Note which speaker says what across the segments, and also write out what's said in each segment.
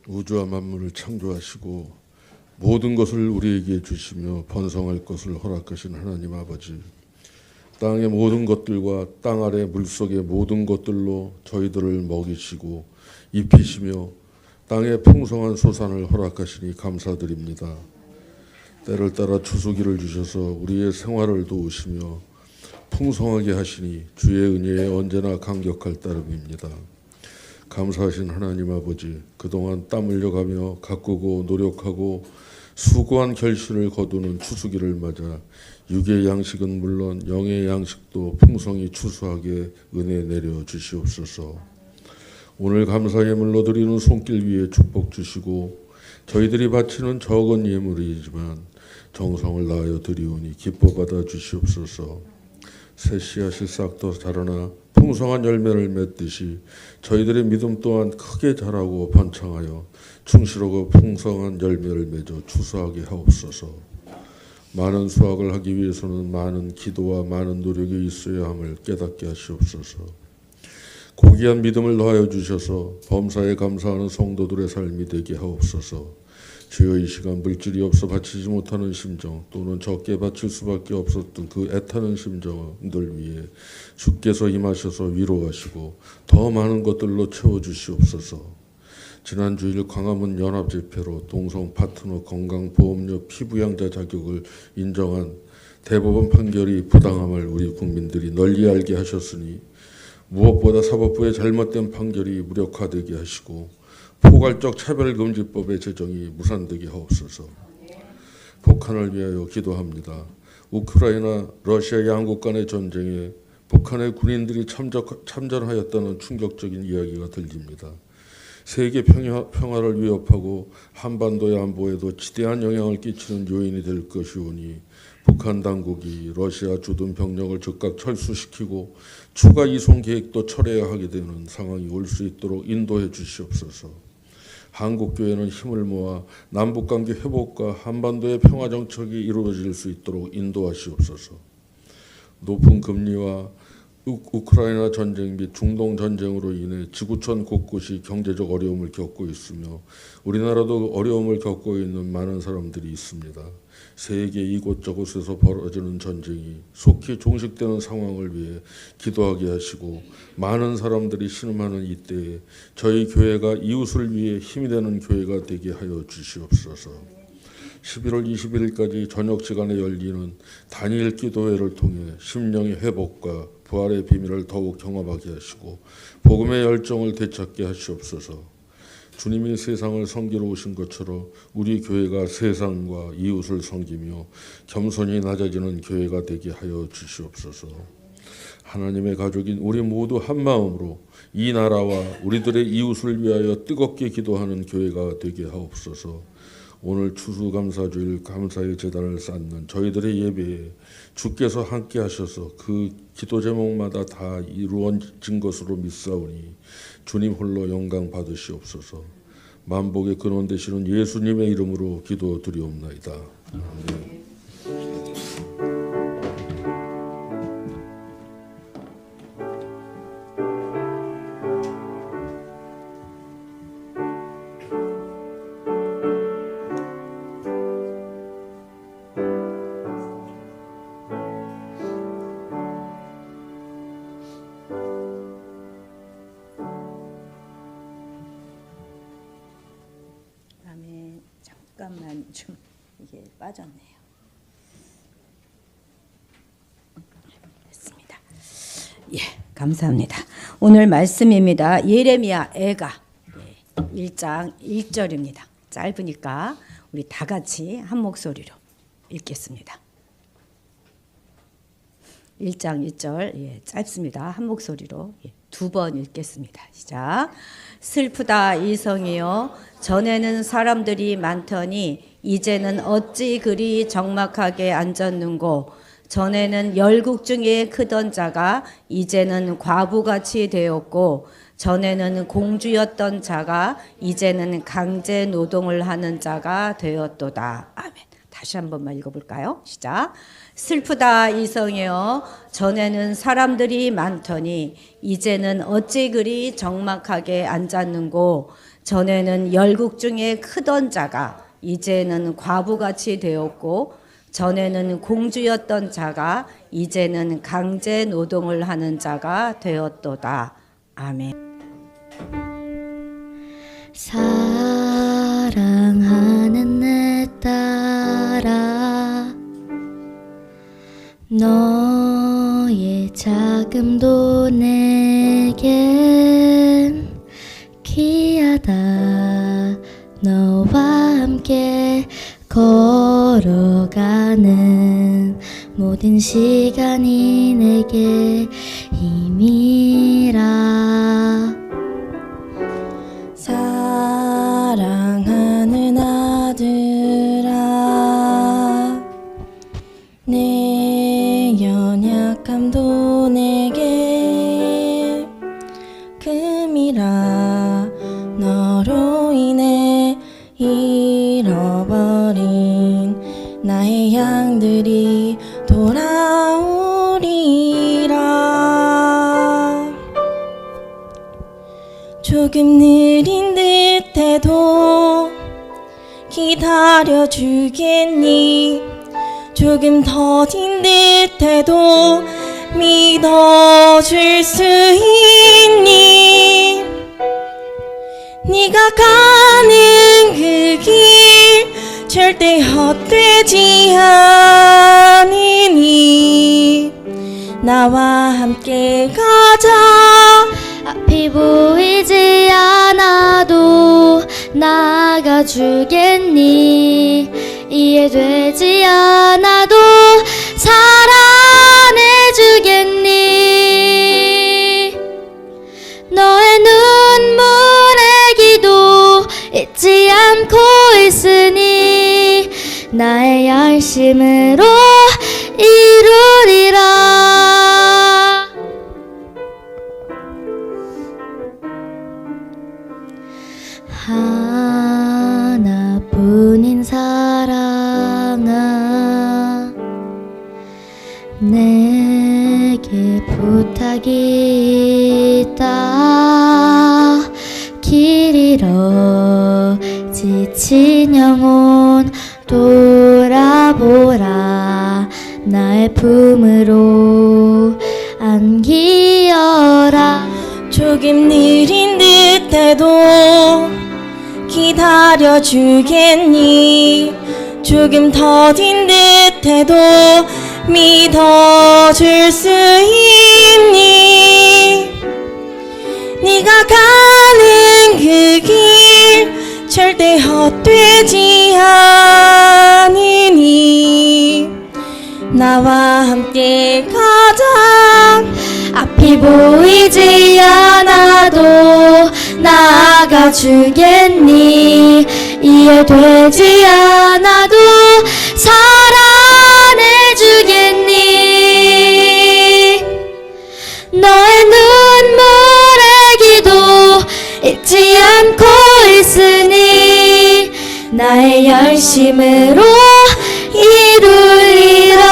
Speaker 1: 우주와 만물을 창조하시고 모든 것을 우리에게 주시며 번성할 것을 허락하신 하나님 아버지, 땅의 모든 것들과 땅 아래 물속의 모든 것들로 저희들을 먹이시고 입히시며 땅의 풍성한 소산을 허락하시니 감사드립니다. 때를 따라 추수기를 주셔서 우리의 생활을 도우시며 풍성하게 하시니 주의 은혜에 언제나 감격할 따름입니다. 감사하신 하나님 아버지, 그동안 땀 흘려가며 가꾸고 노력하고 수고한 결실을 거두는 추수기를 맞아 육의 양식은 물론 영의 양식도 풍성히 추수하게 은혜 내려 주시옵소서. 오늘 감사 예물로 드리는 손길 위에 축복 주시고 저희들이 바치는 적은 예물이지만 정성을 다하여 드리오니 기뻐 받아 주시옵소서. 새 씨앗이 싹더 자라나 풍성한 열매를 맺듯이 저희들의 믿음 또한 크게 자라고 번창하여 충실하고 풍성한 열매를 맺어 추수하게 하옵소서. 많은 수확을 하기 위해서는 많은 기도와 많은 노력이 있어야 함을 깨닫게 하시옵소서. 고귀한 믿음을 더하여 주셔서 범사에 감사하는 성도들의 삶이 되게 하옵소서. 주여, 이 시간 물질이 없어 바치지 못하는 심정 또는 적게 바칠 수밖에 없었던 그 애타는 심정들 위해 주께서 임하셔서 위로하시고 더 많은 것들로 채워주시옵소서. 지난 주일 광화문 연합집회로 동성 파트너 건강보험료 피부양자 자격을 인정한 대법원 판결이 부당함을 우리 국민들이 널리 알게 하셨으니 무엇보다 사법부의 잘못된 판결이 무력화되게 하시고 포괄적 차별금지법의 제정이 무산되게 하옵소서. 북한을 위하여 기도합니다. 우크라이나, 러시아 양국 간의 전쟁에 북한의 군인들이 참전하였다는 충격적인 이야기가 들립니다. 세계 평화를 위협하고 한반도의 안보에도 지대한 영향을 끼치는 요인이 될 것이오니 북한 당국이 러시아 주둔 병력을 즉각 철수시키고 추가 이송 계획도 철회해야 하게 되는 상황이 올 수 있도록 인도해 주시옵소서. 한국교회는 힘을 모아 남북관계 회복과 한반도의 평화정책이 이루어질 수 있도록 인도하시옵소서. 높은 금리와 우크라이나 전쟁 및 중동 전쟁으로 인해 지구촌 곳곳이 경제적 어려움을 겪고 있으며 우리나라도 어려움을 겪고 있는 많은 사람들이 있습니다. 세계 이곳저곳에서 벌어지는 전쟁이 속히 종식되는 상황을 위해 기도하게 하시고 많은 사람들이 신음하는 이때에 저희 교회가 이웃을 위해 힘이 되는 교회가 되게 하여 주시옵소서. 11월 21일까지 저녁 시간에 열리는 단일 기도회를 통해 심령의 회복과 부활의 비밀을 더욱 경험하게 하시고 복음의 열정을 되찾게 하시옵소서. 주님이 세상을 섬기러 오신 것처럼 우리 교회가 세상과 이웃을 섬기며 겸손히 낮아지는 교회가 되게 하여 주시옵소서. 하나님의 가족인 우리 모두 한 마음으로 이 나라와 우리들의 이웃을 위하여 뜨겁게 기도하는 교회가 되게 하옵소서. 오늘 추수감사주일 감사의 제단을 쌓는 저희들의 예배에 주께서 함께 하셔서 그 기도 제목마다 다 이루어진 것으로 믿사오니 주님 홀로 영광 받으시옵소서. 만복의 근원 되시는 예수님의 이름으로 기도드리옵나이다. 아멘.
Speaker 2: 잠깐만 좀 이게 빠졌네요. 됐습니다. 예, 감사합니다. 오늘 말씀입니다. 예레미야 애가 1장 1절입니다. 짧으니까 우리 다 같이 한 목소리로 읽겠습니다. 1장 1절 짧습니다. 한 목소리로 두 번 읽겠습니다. 시작. 슬프다 이 성이여, 전에는 사람들이 많더니 이제는 어찌 그리 적막하게 앉았는고. 전에는 열국 중에 크던 자가 이제는 과부같이 되었고, 전에는 공주였던 자가 이제는 강제 노동을 하는 자가 되었도다. 아멘. 다시 한 번만 읽어볼까요? 시작. 슬프다 이 성이여, 전에는 사람들이 많더니 이제는 어찌 그리 적막하게 앉았는고. 전에는 열국 중에 크던 자가 이제는 과부같이 되었고 전에는 공주였던 자가 이제는 강제 노동을 하는 자가 되었도다. 아멘.
Speaker 3: 사랑하는 내 딸아, 너의 자금도 내겐 귀하다. 너와 함께 걸어가는 모든 시간이 내게 힘이라. 사랑하는 아들아, 내 연약함도 내게 금이라. 너로 인해 잃어버린 나의 양들이 돌아오리라. 조금 느린 듯해도 기다려 주겠니? 조금 더딘 듯해도 믿어줄 수 있니? 네가 가는 그 길 절대 헛되지 않으니 나와 함께 가자. 앞이 보이지 않아도 나가주겠니? 이해되지 않아도 사랑해주겠니? 너의 눈물의 기도 잊지 않고 있으니 나의 열심으로 이루리라. 하나뿐인 사랑아, 내게 부탁이 있다. 길 잃어 지친 영혼 돌아보라. 나의 품으로 안기어라. 조금 느린 듯해도 기다려 주겠니? 조금 더딘 듯해도 믿어줄 수 있니? 네가 가는 그 길 절대 헛되지 않으니 나와 함께 가자. 앞이 보이지 않아도 나가주겠니? 이해되지 않아도 사랑해주겠니? 너의 눈물의 기도 잊지 않고 있으니 나의 열심으로 이루리라.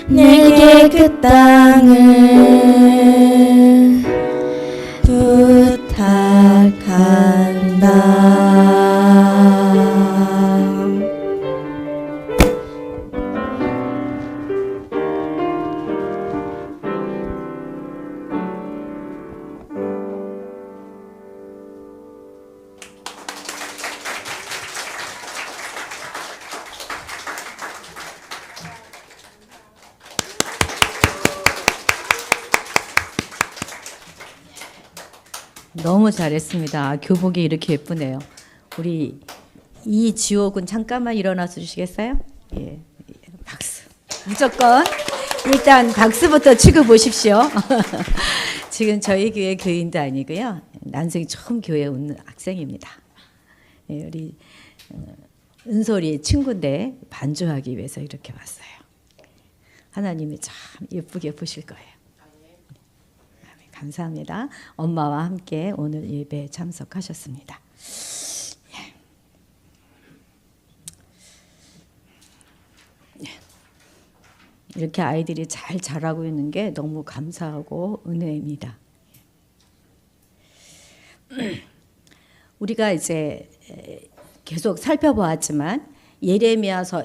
Speaker 3: 내게 그 땅을 부탁한다.
Speaker 2: 너무 잘했습니다. 교복이 이렇게 예쁘네요. 우리 이지호 군 잠깐만 일어나서 주시겠어요? 예, 박수. 무조건 일단 박수부터 치고 보십시오. 지금 저희 교회 교인도 아니고요. 난생이 처음 교회에 온 학생입니다. 예, 우리 은솔이 친구인데 반주하기 위해서 이렇게 왔어요. 하나님이 참 예쁘게 보실 거예요. 감사합니다. 엄마와 함께 오늘 예배에 참석하셨습니다. 이렇게 아이들이 잘 자라고 있는 게 너무 감사하고 은혜입니다. 우리가 이제 계속 살펴보았지만 예레미야서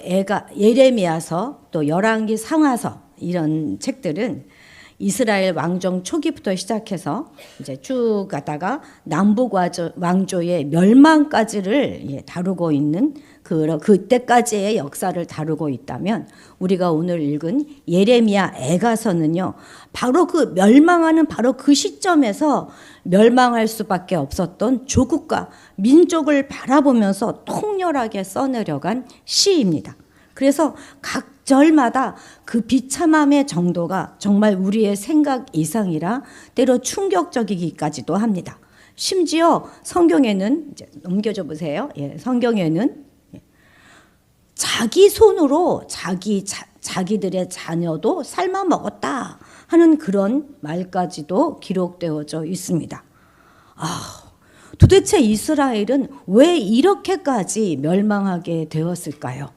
Speaker 2: 또 열왕기 상하서 이런 책들은 이스라엘 왕정 초기부터 시작해서 이제 쭉 가다가 남북 왕조의 멸망까지를 다루고 있는 그때까지의 역사를 다루고 있다면, 우리가 오늘 읽은 예레미야 애가서는요, 바로 그 멸망하는 바로 그 시점에서 멸망할 수밖에 없었던 조국과 민족을 바라보면서 통렬하게 써내려간 시입니다. 그래서 각 절마다 그 비참함의 정도가 정말 우리의 생각 이상이라 때로 충격적이기까지도 합니다. 심지어 성경에는, 이제 넘겨줘 보세요. 성경에는 자기 손으로 자기들의 자녀도 삶아 먹었다 하는 그런 말까지도 기록되어져 있습니다. 도대체 이스라엘은 왜 이렇게까지 멸망하게 되었을까요?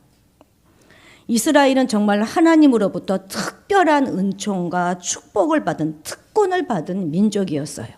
Speaker 2: 이스라엘은 정말 하나님으로부터 특별한 은총과 축복을 받은, 특권을 받은 민족이었어요.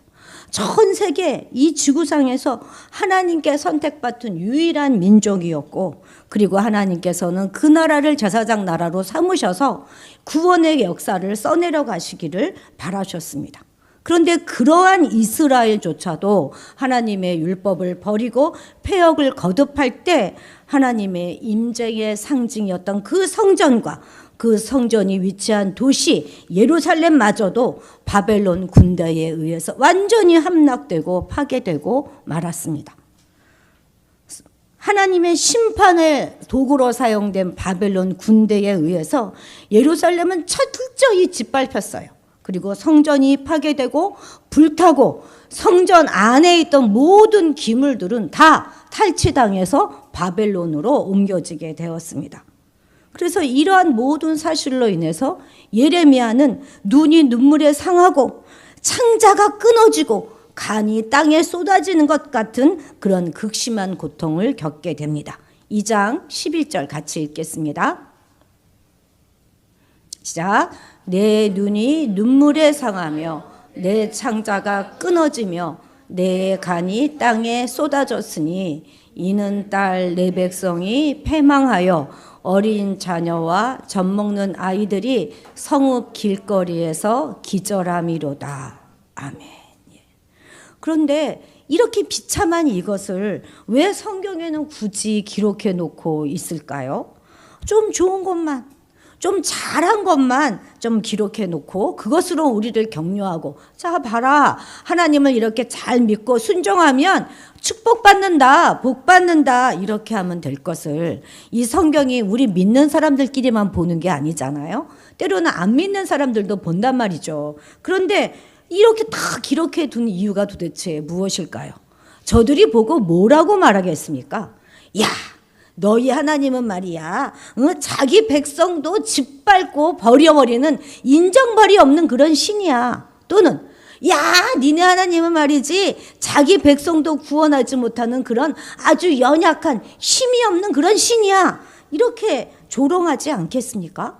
Speaker 2: 전 세계 이 지구상에서 하나님께 선택받은 유일한 민족이었고, 그리고 하나님께서는 그 나라를 제사장 나라로 삼으셔서 구원의 역사를 써내려 가시기를 바라셨습니다. 그런데 그러한 이스라엘조차도 하나님의 율법을 버리고 폐역을 거듭할 때 하나님의 임재의 상징이었던 그 성전과 그 성전이 위치한 도시 예루살렘마저도 바벨론 군대에 의해서 완전히 함락되고 파괴되고 말았습니다. 하나님의 심판의 도구로 사용된 바벨론 군대에 의해서 예루살렘은 철저히 짓밟혔어요. 그리고 성전이 파괴되고 불타고 성전 안에 있던 모든 기물들은 다 탈취당해서 바벨론으로 옮겨지게 되었습니다. 그래서 이러한 모든 사실로 인해서 예레미야는 눈이 눈물에 상하고 창자가 끊어지고 간이 땅에 쏟아지는 것 같은 그런 극심한 고통을 겪게 됩니다. 2장 11절 같이 읽겠습니다. 시작. 내 눈이 눈물에 상하며 내 창자가 끊어지며 내 간이 땅에 쏟아졌으니 이는 딸 내 백성이 패망하여 어린 자녀와 젖먹는 아이들이 성읍 길거리에서 기절함이로다. 아멘. 그런데 이렇게 비참한 이것을 왜 성경에는 굳이 기록해 놓고 있을까요? 좀 좋은 것만, 좀 잘한 것만 좀 기록해 놓고 그것으로 우리를 격려하고, 자 봐라, 하나님을 이렇게 잘 믿고 순종하면 축복받는다, 복받는다, 이렇게 하면 될 것을 이 성경이 우리 믿는 사람들끼리만 보는 게 아니잖아요. 때로는 안 믿는 사람들도 본단 말이죠. 그런데 이렇게 다 기록해 둔 이유가 도대체 무엇일까요? 저들이 보고 뭐라고 말하겠습니까? 야, 너희 하나님은 말이야, 자기 백성도 짓밟고 버려버리는 인정벌이 없는 그런 신이야. 또는 야, 니네 하나님은 말이지 자기 백성도 구원하지 못하는 그런 아주 연약한 힘이 없는 그런 신이야. 이렇게 조롱하지 않겠습니까?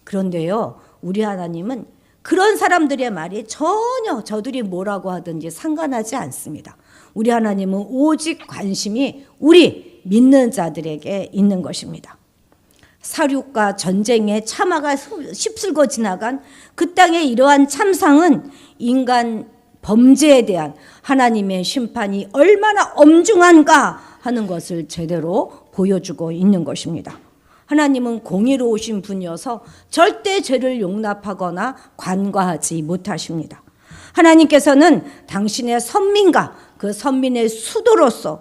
Speaker 2: 그런데요, 우리 하나님은 그런 사람들의 말이 전혀 저들이 뭐라고 하든지 상관하지 않습니다. 우리 하나님은 오직 관심이 우리 믿는 자들에게 있는 것입니다. 사륙과 전쟁의 참화가 휩쓸고 지나간 그 땅의 이러한 참상은 인간 범죄에 대한 하나님의 심판이 얼마나 엄중한가 하는 것을 제대로 보여주고 있는 것입니다. 하나님은 공의로우신 분이어서 절대 죄를 용납하거나 관과하지 못하십니다. 하나님께서는 당신의 선민과 그 선민의 수도로서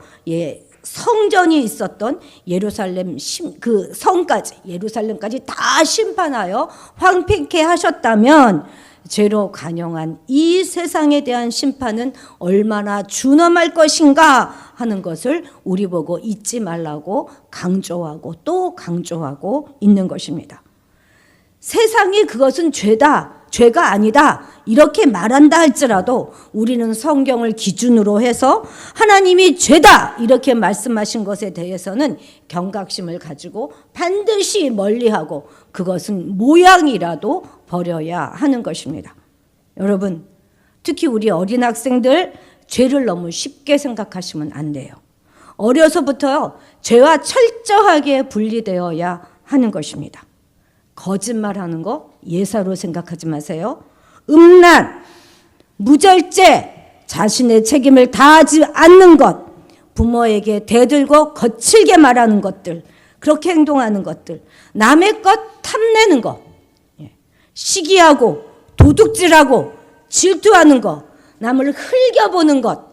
Speaker 2: 성전이 있었던 예루살렘 그 성까지, 예루살렘까지 다 심판하여 황폐케 하셨다면 죄로 간영한 이 세상에 대한 심판은 얼마나 준엄할 것인가 하는 것을 우리 보고 잊지 말라고 강조하고 또 강조하고 있는 것입니다. 세상이 그것은 죄가 아니다 이렇게 말한다 할지라도 우리는 성경을 기준으로 해서 하나님이 죄다 이렇게 말씀하신 것에 대해서는 경각심을 가지고 반드시 멀리하고 그것은 모양이라도 버려야 하는 것입니다. 여러분, 특히 우리 어린 학생들 죄를 너무 쉽게 생각하시면 안 돼요. 어려서부터 죄와 철저하게 분리되어야 하는 것입니다. 거짓말하는 거 예사로 생각하지 마세요. 음란, 무절제, 자신의 책임을 다하지 않는 것, 부모에게 대들고 거칠게 말하는 것들, 그렇게 행동하는 것들, 남의 것 탐내는 것, 시기하고 도둑질하고 질투하는 것, 남을 흘겨보는 것,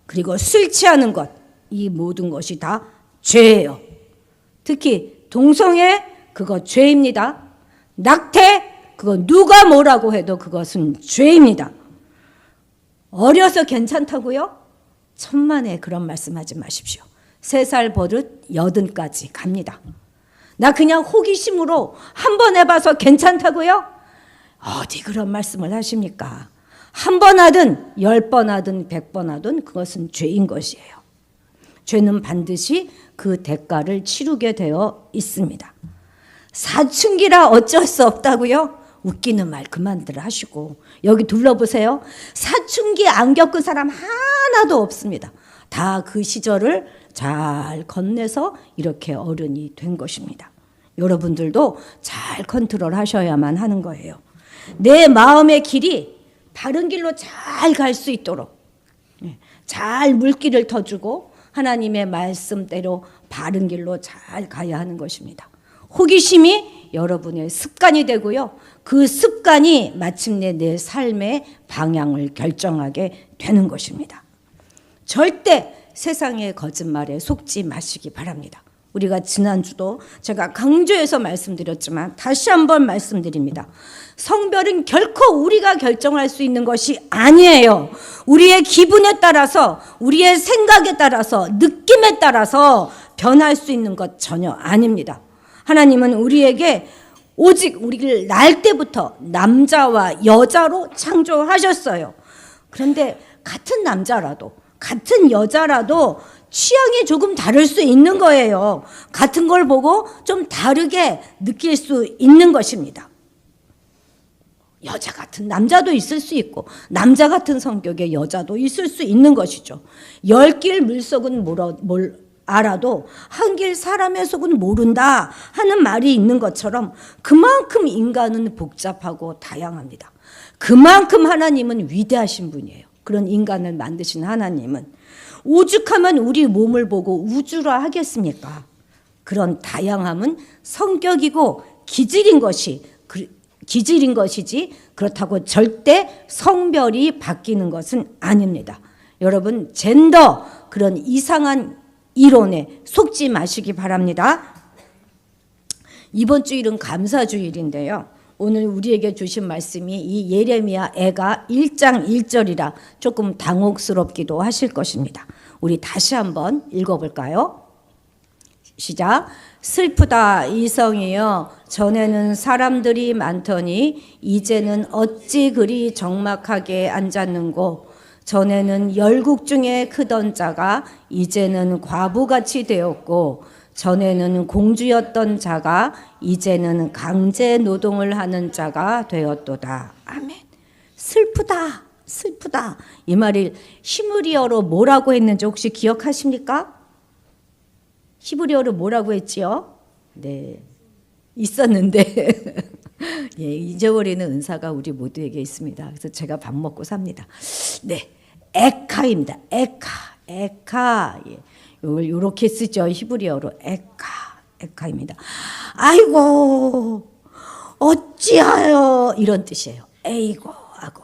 Speaker 2: 그리고 술 취하는 것, 이 모든 것이 다 죄예요. 특히 동성애, 그거 죄입니다. 낙태, 그거 누가 뭐라고 해도 그것은 죄입니다. 어려서 괜찮다고요? 천만에 그런 말씀하지 마십시오. 3살 버릇 80까지 갑니다. 나 그냥 호기심으로 한번 해봐서 괜찮다고요? 어디 그런 말씀을 하십니까? 한 번 하든 10번 하든 100번 하든 그것은 죄인 것이에요. 죄는 반드시 그 대가를 치르게 되어 있습니다. 사춘기라 어쩔 수 없다고요? 웃기는 말 그만들 하시고 여기 둘러보세요. 사춘기 안 겪은 사람 하나도 없습니다. 다 그 시절을 잘 건네서 이렇게 어른이 된 것입니다. 여러분들도 잘 컨트롤 하셔야만 하는 거예요. 내 마음의 길이 바른 길로 잘 갈 수 있도록 잘 물길을 터주고 하나님의 말씀대로 바른 길로 잘 가야 하는 것입니다. 호기심이 여러분의 습관이 되고요. 그 습관이 마침내 내 삶의 방향을 결정하게 되는 것입니다. 절대 세상의 거짓말에 속지 마시기 바랍니다. 우리가 지난주도 제가 강조해서 말씀드렸지만 다시 한번 말씀드립니다. 성별은 결코 우리가 결정할 수 있는 것이 아니에요. 우리의 기분에 따라서, 우리의 생각에 따라서, 느낌에 따라서 변할 수 있는 것 전혀 아닙니다. 하나님은 우리에게 오직 우리를 날 때부터 남자와 여자로 창조하셨어요. 그런데 같은 남자라도 같은 여자라도 취향이 조금 다를 수 있는 거예요. 같은 걸 보고 좀 다르게 느낄 수 있는 것입니다. 여자 같은 남자도 있을 수 있고 남자 같은 성격의 여자도 있을 수 있는 것이죠. 10길 물속은 알아도 한 길 사람의 속은 모른다 하는 말이 있는 것처럼 그만큼 인간은 복잡하고 다양합니다. 그만큼 하나님은 위대하신 분이에요. 그런 인간을 만드신 하나님은 오죽하면 우리 몸을 보고 우주라 하겠습니까? 그런 다양함은 성격이고 기질인 것이지 그렇다고 절대 성별이 바뀌는 것은 아닙니다. 여러분 젠더 그런 이상한 이론에 속지 마시기 바랍니다. 이번 주일은 감사주일인데요. 오늘 우리에게 주신 말씀이 이 예레미야 애가 1장 1절이라 조금 당혹스럽기도 하실 것입니다. 우리 다시 한번 읽어볼까요? 시작. 슬프다 이성이여 전에는 사람들이 많더니 이제는 어찌 그리 적막하게 앉았는고 전에는 열국 중에 크던 자가 이제는 과부같이 되었고 전에는 공주였던 자가 이제는 강제 노동을 하는 자가 되었도다. 아멘. 슬프다. 슬프다. 이 말을 히브리어로 뭐라고 했는지 혹시 기억하십니까? 히브리어로 뭐라고 했지요? 네. 있었는데 예, 잊어버리는 은사가 우리 모두에게 있습니다. 그래서 제가 밥 먹고 삽니다. 네. 에카입니다. 에카. 예. 이걸 이렇게 쓰죠. 히브리어로 에카입니다. 아이고 어찌하여 이런 뜻이에요. 에이고 하고.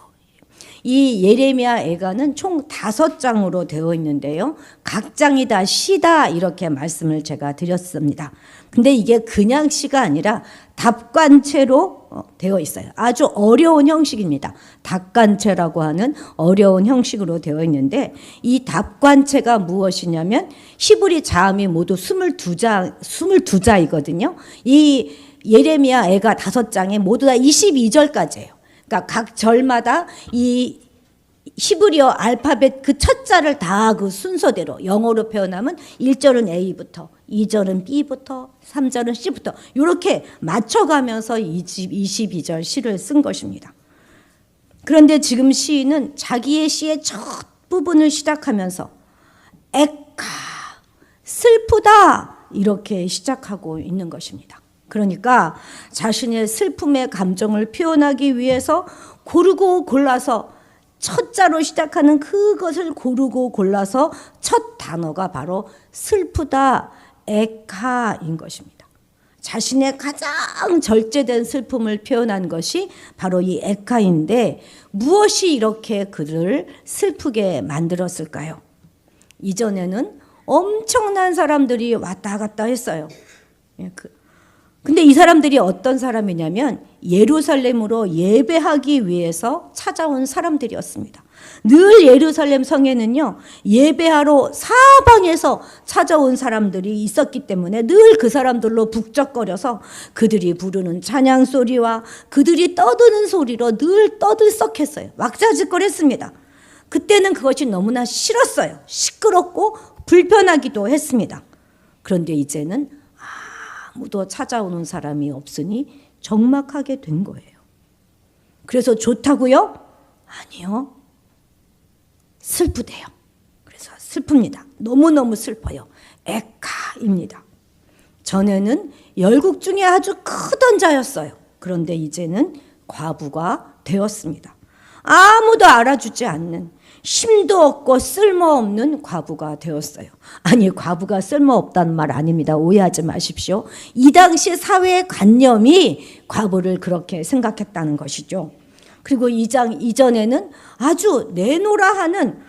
Speaker 2: 이 예레미야 애가는 총 5장으로 되어 있는데요. 각 장이 다 시다 이렇게 말씀을 제가 드렸습니다. 근데 이게 그냥 시가 아니라 답관체로 되어 있어요. 아주 어려운 형식입니다. 답관체라고 하는 어려운 형식으로 되어 있는데 이 답관체가 무엇이냐면 히브리 자음이 모두 22자이거든요. 이 예레미야 애가 5장에 모두 다 22절까지예요. 그러니까 각 절마다 이 히브리어 알파벳 그 첫 자를 다 그 순서대로 영어로 표현하면 1절은 A부터 2절은 B부터 3절은 C부터 이렇게 맞춰가면서 22절 시를 쓴 것입니다. 그런데 지금 시인은 자기의 시의 첫 앞부분을 시작하면서 에카, 슬프다 이렇게 시작하고 있는 것입니다. 그러니까 자신의 슬픔의 감정을 표현하기 위해서 고르고 골라서 첫 자로 시작하는 그것을 고르고 골라서 첫 단어가 바로 슬프다, 에카인 것입니다. 자신의 가장 절제된 슬픔을 표현한 것이 바로 이 에카인데 무엇이 이렇게 그를 슬프게 만들었을까요? 이전에는 엄청난 사람들이 왔다 갔다 했어요. 근데 이 사람들이 어떤 사람이냐면 예루살렘으로 예배하기 위해서 찾아온 사람들이었습니다. 늘 예루살렘 성에는요, 예배하러 사방에서 찾아온 사람들이 있었기 때문에 늘 그 사람들로 북적거려서 그들이 부르는 찬양 소리와 그들이 떠드는 소리로 늘 떠들썩했어요. 왁자지껄했습니다. 그때는 그것이 너무나 싫었어요. 시끄럽고 불편하기도 했습니다. 그런데 이제는 아무도 찾아오는 사람이 없으니 적막하게 된 거예요. 그래서 좋다고요? 아니요. 슬프대요. 그래서 슬픕니다. 너무너무 슬퍼요. 에카입니다. 전에는 열국 중에 아주 크던 자였어요. 그런데 이제는 과부가 되었습니다. 아무도 알아주지 않는 힘도 없고 쓸모없는 과부가 되었어요. 아니, 과부가 쓸모없다는 말 아닙니다. 오해하지 마십시오. 이 당시 사회의 관념이 과부를 그렇게 생각했다는 것이죠. 그리고 이전에는 아주 내노라 하는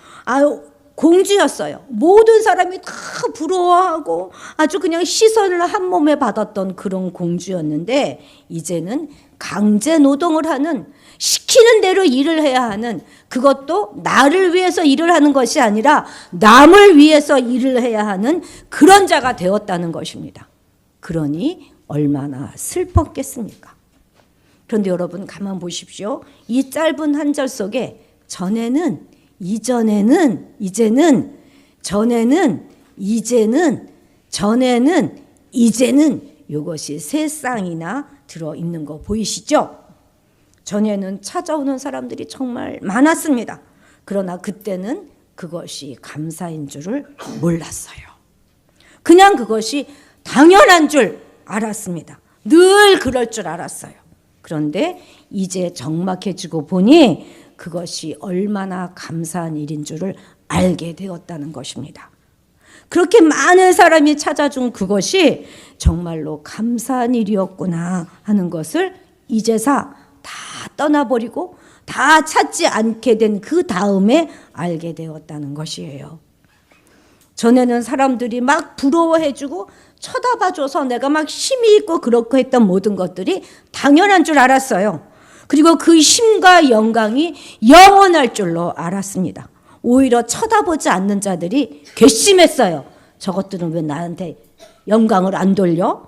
Speaker 2: 공주였어요. 모든 사람이 다 부러워하고 아주 그냥 시선을 한 몸에 받았던 그런 공주였는데 이제는 강제 노동을 하는, 시키는 대로 일을 해야 하는, 그것도 나를 위해서 일을 하는 것이 아니라 남을 위해서 일을 해야 하는 그런 자가 되었다는 것입니다. 그러니 얼마나 슬펐겠습니까? 그런데 여러분 가만 보십시오. 이 짧은 한 절 속에 전에는, 이전에는, 이제는, 전에는, 이제는, 전에는, 이제는 이것이 세 쌍이나 들어있는 거 보이시죠? 전에는 찾아오는 사람들이 정말 많았습니다. 그러나 그때는 그것이 감사인 줄을 몰랐어요. 그냥 그것이 당연한 줄 알았습니다. 늘 그럴 줄 알았어요. 그런데 이제 적막해지고 보니 그것이 얼마나 감사한 일인 줄을 알게 되었다는 것입니다. 그렇게 많은 사람이 찾아준 그것이 정말로 감사한 일이었구나 하는 것을 이제사 다 떠나버리고 다 찾지 않게 된 그 다음에 알게 되었다는 것이에요. 전에는 사람들이 막 부러워해주고 쳐다봐줘서 내가 막 힘이 있고 그렇고 했던 모든 것들이 당연한 줄 알았어요. 그리고 그 힘과 영광이 영원할 줄로 알았습니다. 오히려 쳐다보지 않는 자들이 괘씸했어요. 저것들은 왜 나한테 영광을 안 돌려?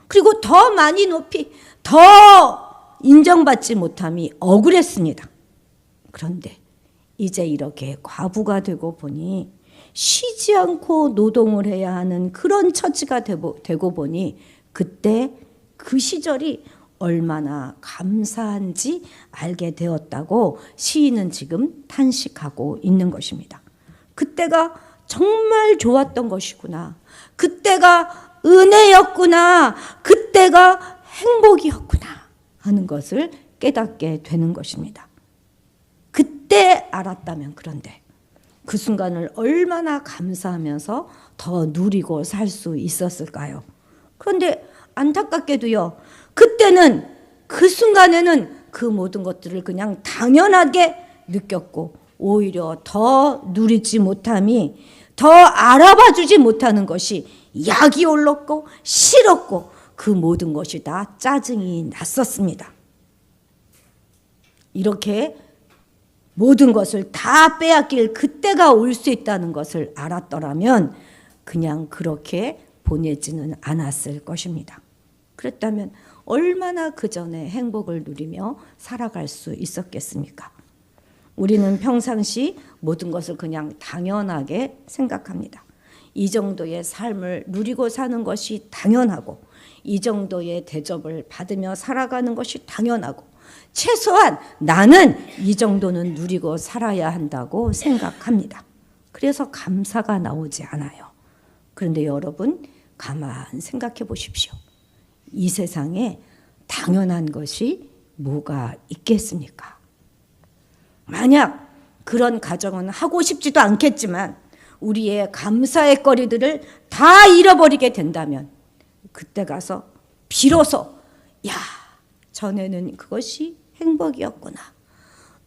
Speaker 2: 그리고 더 많이 높이, 더 인정받지 못함이 억울했습니다. 그런데 이제 이렇게 과부가 되고 보니 쉬지 않고 노동을 해야 하는 그런 처지가 되고 보니 그때 그 시절이 얼마나 감사한지 알게 되었다고 시인은 지금 탄식하고 있는 것입니다. 그때가 정말 좋았던 것이구나. 그때가 은혜였구나. 그때가 행복이었구나 하는 것을 깨닫게 되는 것입니다. 그때 알았다면, 그런데 그 순간을 얼마나 감사하면서 더 누리고 살 수 있었을까요? 그런데 안타깝게도요, 그때는, 그 순간에는 그 모든 것들을 그냥 당연하게 느꼈고 오히려 더 누리지 못함이, 더 알아봐 주지 못하는 것이 약이 올랐고 싫었고 그 모든 것이 다 짜증이 났었습니다. 이렇게 모든 것을 다 빼앗길 그때가 올 수 있다는 것을 알았더라면 그냥 그렇게 보내지는 않았을 것입니다. 그랬다면 얼마나 그 전에 행복을 누리며 살아갈 수 있었겠습니까? 우리는 평상시 모든 것을 그냥 당연하게 생각합니다. 이 정도의 삶을 누리고 사는 것이 당연하고, 이 정도의 대접을 받으며 살아가는 것이 당연하고, 최소한 나는 이 정도는 누리고 살아야 한다고 생각합니다. 그래서 감사가 나오지 않아요. 그런데 여러분 가만 생각해 보십시오. 이 세상에 당연한 것이 뭐가 있겠습니까? 만약 그런 가정은 하고 싶지도 않겠지만 우리의 감사의 거리들을 다 잃어버리게 된다면 그때 가서 비로소 야, 전에는 그것이 행복이었구나.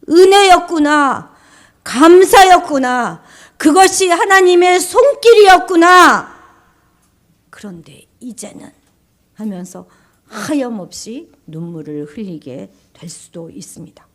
Speaker 2: 은혜였구나. 감사였구나. 그것이 하나님의 손길이었구나. 그런데 이제는 하면서 하염없이 눈물을 흘리게 될 수도 있습니다.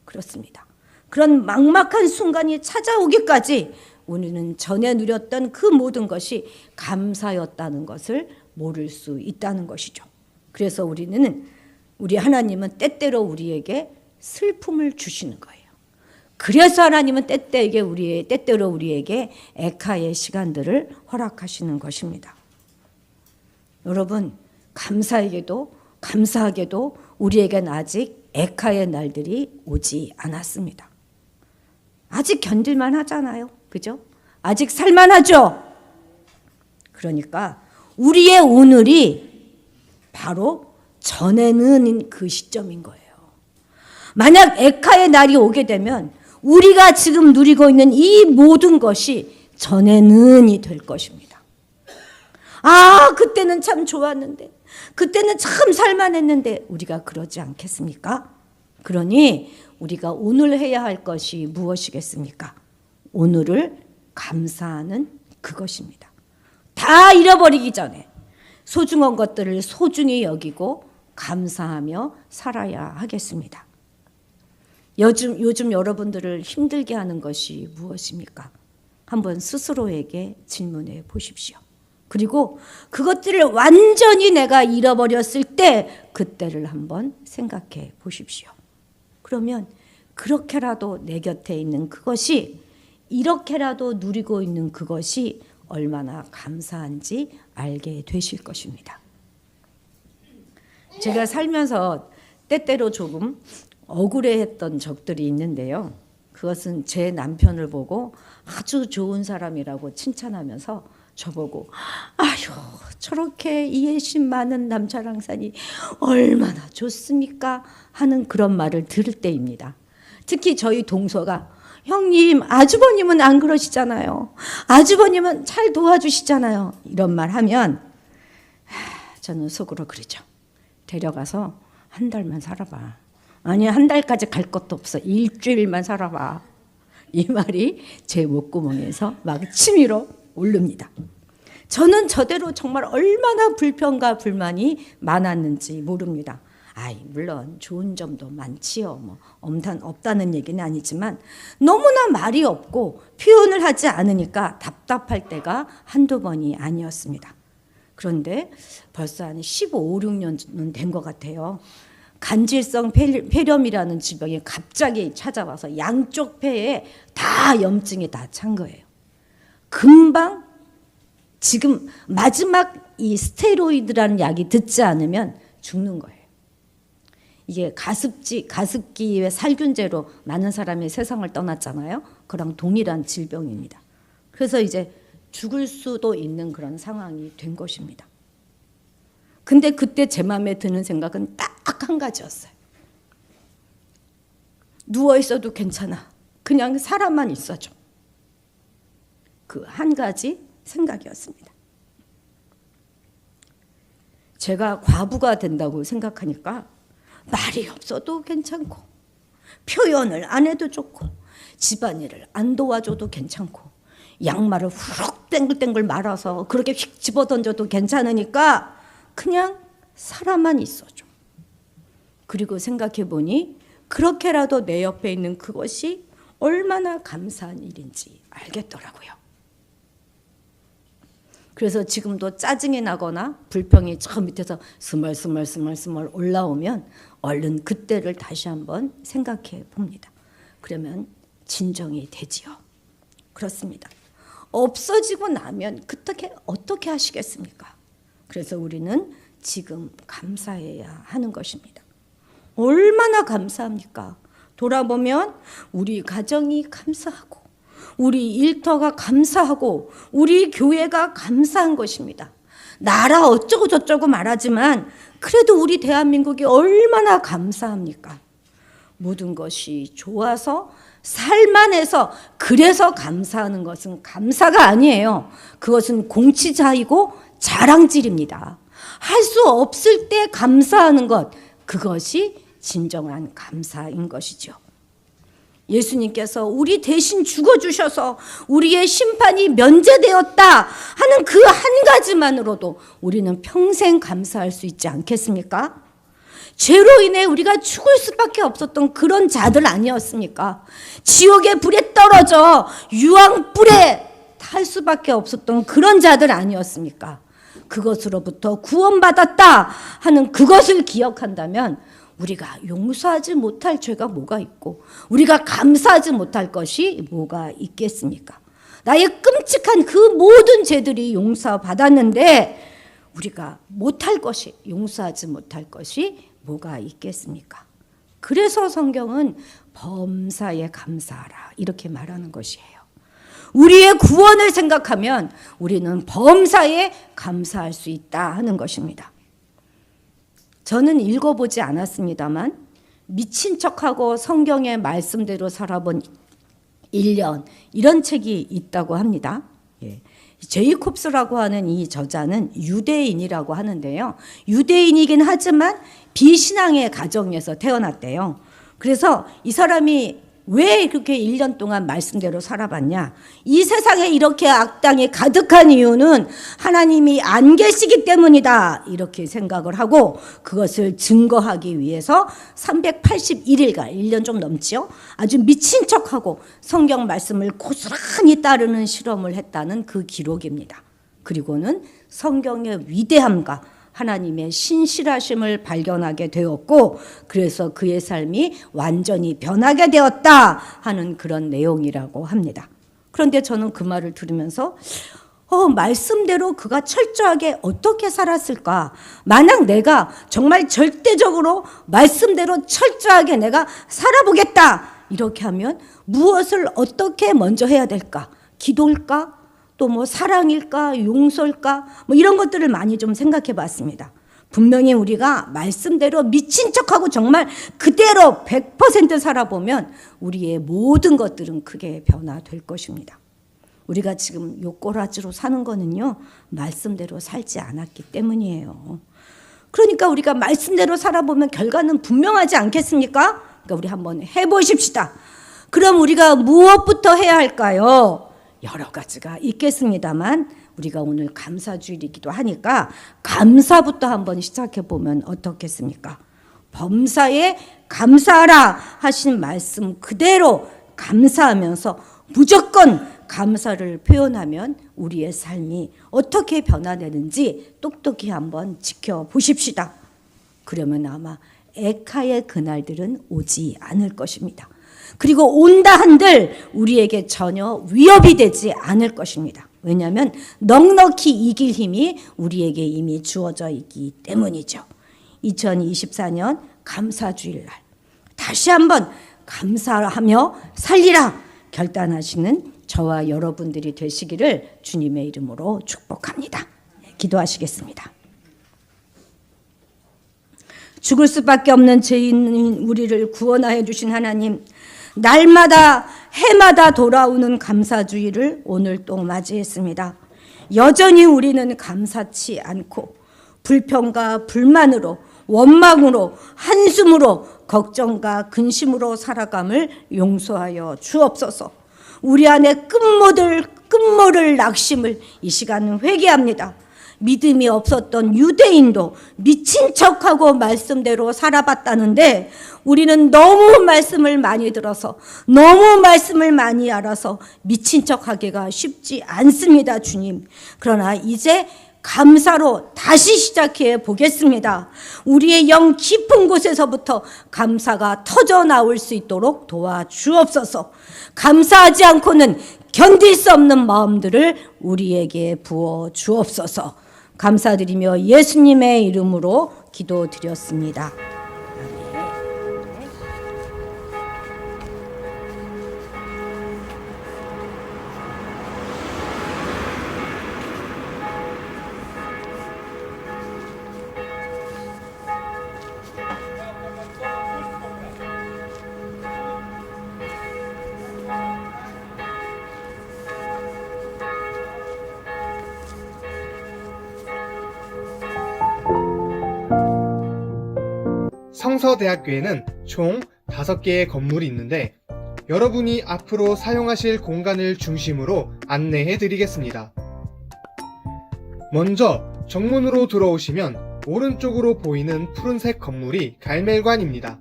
Speaker 2: 그렇습니다. 그런 막막한 순간이 찾아오기까지 우리는 전에 누렸던 그 모든 것이 감사였다는 것을 모를 수 있다는 것이죠. 그래서 우리 하나님은 때때로 우리에게 슬픔을 주시는 거예요. 그래서 하나님은 때때로 우리에게 애카의 시간들을 허락하시는 것입니다. 여러분, 감사하게도 우리에겐 아직 애카의 날들이 오지 않았습니다. 아직 견딜만 하잖아요. 그죠? 아직 살만하죠? 그러니까 우리의 오늘이 바로 전에는 그 시점인 거예요. 만약 에카의 날이 오게 되면 우리가 지금 누리고 있는 이 모든 것이 전에는이 될 것입니다. 아, 그때는 참 좋았는데, 그때는 참 살만했는데 우리가 그러지 않겠습니까? 그러니 우리가 오늘 해야 할 것이 무엇이겠습니까? 오늘을 감사하는 그것입니다. 다 잃어버리기 전에 소중한 것들을 소중히 여기고 감사하며 살아야 하겠습니다. 요즘 여러분들을 힘들게 하는 것이 무엇입니까? 한번 스스로에게 질문해 보십시오. 그리고 그것들을 완전히 내가 잃어버렸을 때 그때를 한번 생각해 보십시오. 그러면 그렇게라도 내 곁에 있는 그것이, 이렇게라도 누리고 있는 그것이 얼마나 감사한지 알게 되실 것입니다. 제가 살면서 때때로 조금 억울해했던 적들이 있는데요. 그것은 제 남편을 보고 아주 좋은 사람이라고 칭찬하면서 저보고 아휴, 저렇게 이해심 많은 남자랑사니 얼마나 좋습니까? 하는 그런 말을 들을 때입니다. 특히 저희 동서가 형님, 아주버님은 안 그러시잖아요. 아주버님은 잘 도와주시잖아요. 이런 말 하면 저는 속으로 그러죠. 데려가서 한 달만 살아봐. 아니, 한 달까지 갈 것도 없어. 일주일만 살아봐. 이 말이 제 목구멍에서 막 치밀어 오릅니다. 저는 저대로 정말 얼마나 불평과 불만이 많았는지 모릅니다. 물론 좋은 점도 많지요. 없다는 얘기는 아니지만 너무나 말이 없고 표현을 하지 않으니까 답답할 때가 한두 번이 아니었습니다. 그런데 벌써 한 15, 16년은 된 것 같아요. 간질성 폐렴이라는 질병이 갑자기 찾아와서 양쪽 폐에 다 염증이 다 찬 거예요. 금방 지금 마지막 이 스테로이드라는 약이 듣지 않으면 죽는 거예요. 이게 가습기의 살균제로 많은 사람이 세상을 떠났잖아요. 그랑 동일한 질병입니다. 그래서 이제 죽을 수도 있는 그런 상황이 된 것입니다. 근데 그때 제 마음에 드는 생각은 딱 한 가지였어요. 누워 있어도 괜찮아. 그냥 사람만 있어줘. 그 한 가지 생각이었습니다. 제가 과부가 된다고 생각하니까 말이 없어도 괜찮고 표현을 안 해도 좋고 집안일을 안 도와줘도 괜찮고 양말을 후룩 땡글땡글 말아서 그렇게 휙 집어던져도 괜찮으니까 그냥 사람만 있어줘. 그리고 생각해보니 그렇게라도 내 옆에 있는 그것이 얼마나 감사한 일인지 알겠더라고요. 그래서 지금도 짜증이 나거나 불평이 저 밑에서 스멀스멀 올라오면 얼른 그때를 다시 한번 생각해 봅니다. 그러면 진정이 되지요. 그렇습니다. 없어지고 나면 어떻게 하시겠습니까? 그래서 우리는 지금 감사해야 하는 것입니다. 얼마나 감사합니까? 돌아보면 우리 가정이 감사하고 우리 일터가 감사하고 우리 교회가 감사한 것입니다. 나라 어쩌고 저쩌고 말하지만 그래도 우리 대한민국이 얼마나 감사합니까? 모든 것이 좋아서 살만해서 그래서 감사하는 것은 감사가 아니에요. 그것은 공치자이고 자랑질입니다. 할 수 없을 때 감사하는 것, 그것이 진정한 감사인 것이죠. 예수님께서 우리 대신 죽어주셔서 우리의 심판이 면제되었다 하는 그 한 가지만으로도 우리는 평생 감사할 수 있지 않겠습니까? 죄로 인해 우리가 죽을 수밖에 없었던 그런 자들 아니었습니까? 지옥의 불에 떨어져 유황불에 탈 수밖에 없었던 그런 자들 아니었습니까? 그것으로부터 구원받았다 하는 그것을 기억한다면 우리가 용서하지 못할 죄가 뭐가 있고 우리가 감사하지 못할 것이 뭐가 있겠습니까? 나의 끔찍한 그 모든 죄들이 용서받았는데 우리가 못할 것이, 용서하지 못할 것이 뭐가 있겠습니까? 그래서 성경은 범사에 감사하라 이렇게 말하는 것이에요. 우리의 구원을 생각하면 우리는 범사에 감사할 수 있다 하는 것입니다. 저는 읽어보지 않았습니다만 미친 척하고 성경의 말씀대로 살아본 1년 이런 책이 있다고 합니다. 제이콥스라고 하는 이 저자는 유대인이라고 하는데요. 유대인이긴 하지만 비신앙의 가정에서 태어났대요. 그래서 이 사람이 왜 그렇게 1년 동안 말씀대로 살아봤냐? 이 세상에 이렇게 악당이 가득한 이유는 하나님이 안 계시기 때문이다. 이렇게 생각을 하고 그것을 증거하기 위해서 381일간, 1년 좀 넘지요? 아주 미친 척하고 성경 말씀을 고스란히 따르는 실험을 했다는 그 기록입니다. 그리고는 성경의 위대함과 하나님의 신실하심을 발견하게 되었고 그래서 그의 삶이 완전히 변하게 되었다 하는 그런 내용이라고 합니다. 그런데 저는 그 말을 들으면서 말씀대로 그가 철저하게 어떻게 살았을까? 만약 내가 정말 절대적으로 말씀대로 철저하게 내가 살아보겠다 이렇게 하면 무엇을 어떻게 먼저 해야 될까? 기도일까? 또 뭐 사랑일까, 용서일까, 뭐 이런 것들을 많이 좀 생각해 봤습니다. 분명히 우리가 말씀대로 미친 척하고 정말 그대로 100% 살아보면 우리의 모든 것들은 크게 변화될 것입니다. 우리가 지금 요 꼬라지로 사는 거는요, 말씀대로 살지 않았기 때문이에요. 그러니까 우리가 말씀대로 살아보면 결과는 분명하지 않겠습니까? 그러니까 우리 한번 해보십시다. 그럼 우리가 무엇부터 해야 할까요? 여러 가지가 있겠습니다만 우리가 오늘 감사주일이기도 하니까 감사부터 한번 시작해 보면 어떻겠습니까? 범사에 감사하라 하신 말씀 그대로 감사하면서 무조건 감사를 표현하면 우리의 삶이 어떻게 변화되는지 똑똑히 한번 지켜보십시다. 그러면 아마 애카의 그날들은 오지 않을 것입니다. 그리고 온다 한들 우리에게 전혀 위협이 되지 않을 것입니다. 왜냐하면 넉넉히 이길 힘이 우리에게 이미 주어져 있기 때문이죠. 2024년 감사주일날 다시 한번 감사하며 살리라 결단하시는 저와 여러분들이 되시기를 주님의 이름으로 축복합니다. 기도하시겠습니다. 죽을 수밖에 없는 죄인인 우리를 구원하여 주신 하나님, 날마다 해마다 돌아오는 감사주의를 오늘 또 맞이했습니다. 여전히 우리는 감사치 않고 불평과 불만으로 원망으로 한숨으로 걱정과 근심으로 살아감을 용서하여 주옵소서. 우리 안에 끝모를 낙심을 이 시간 회개합니다. 믿음이 없었던 유대인도 미친 척하고 말씀대로 살아봤다는데 우리는 너무 말씀을 많이 들어서 너무 말씀을 많이 알아서 미친 척하기가 쉽지 않습니다, 주님. 그러나 이제 감사로 다시 시작해 보겠습니다. 우리의 영 깊은 곳에서부터 감사가 터져 나올 수 있도록 도와주옵소서. 감사하지 않고는 견딜 수 없는 마음들을 우리에게 부어 주옵소서. 감사드리며 예수님의 이름으로 기도드렸습니다. 아멘.
Speaker 4: 성서대학교에는 총 5개의 건물이 있는데 여러분이 앞으로 사용하실 공간을 중심으로 안내해 드리겠습니다. 먼저 정문으로 들어오시면 오른쪽으로 보이는 푸른색 건물이 갈멜관입니다.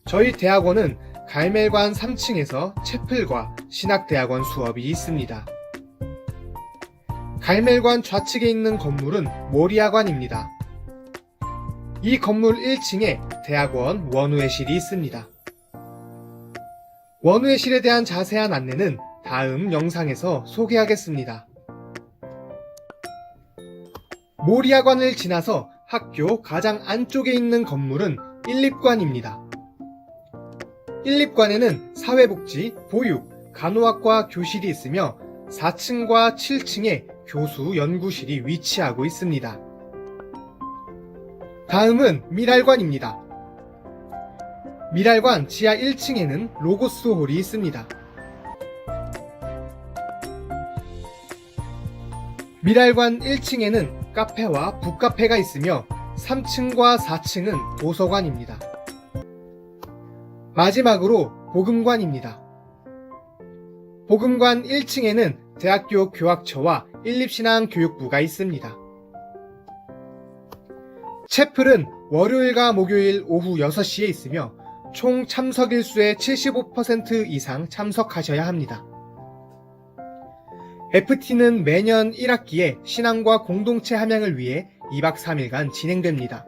Speaker 4: 저희 대학원은 갈멜관 3층에서 채플과 신학대학원 수업이 있습니다. 갈멜관 좌측에 있는 건물은 모리아관입니다. 이 건물 1층에 대학원 원우회실이 있습니다. 원우회실에 대한 자세한 안내는 다음 영상에서 소개하겠습니다. 모리아관을 지나서 학교 가장 안쪽에 있는 건물은 1립관입니다. 1립관에는 사회복지, 보육, 간호학과 교실이 있으며 4층과 7층에 교수 연구실이 위치하고 있습니다. 다음은 미랄관입니다. 미랄관 지하 1층에는 로고스 홀이 있습니다. 미랄관 1층에는 카페와 북카페가 있으며 3층과 4층은 도서관입니다. 마지막으로 복음관입니다. 복음관 1층에는 대학교 교학처와 인립신앙교육부가 있습니다. 채플은 월요일과 목요일 오후 6시에 있으며 총 참석일 수의 75% 이상 참석하셔야 합니다. FT는 매년 1학기에 신앙과 공동체 함양을 위해 2박 3일간 진행됩니다.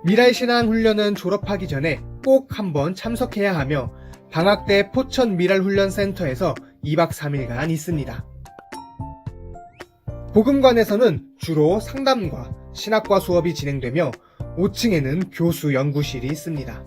Speaker 4: 미랄신앙 훈련은 졸업하기 전에 꼭 한번 참석해야 하며 방학 때 포천 미랄훈련센터에서 2박 3일간 있습니다. 복음관에서는 주로 상담과 신학과 수업이 진행되며 5층에는 교수 연구실이 있습니다.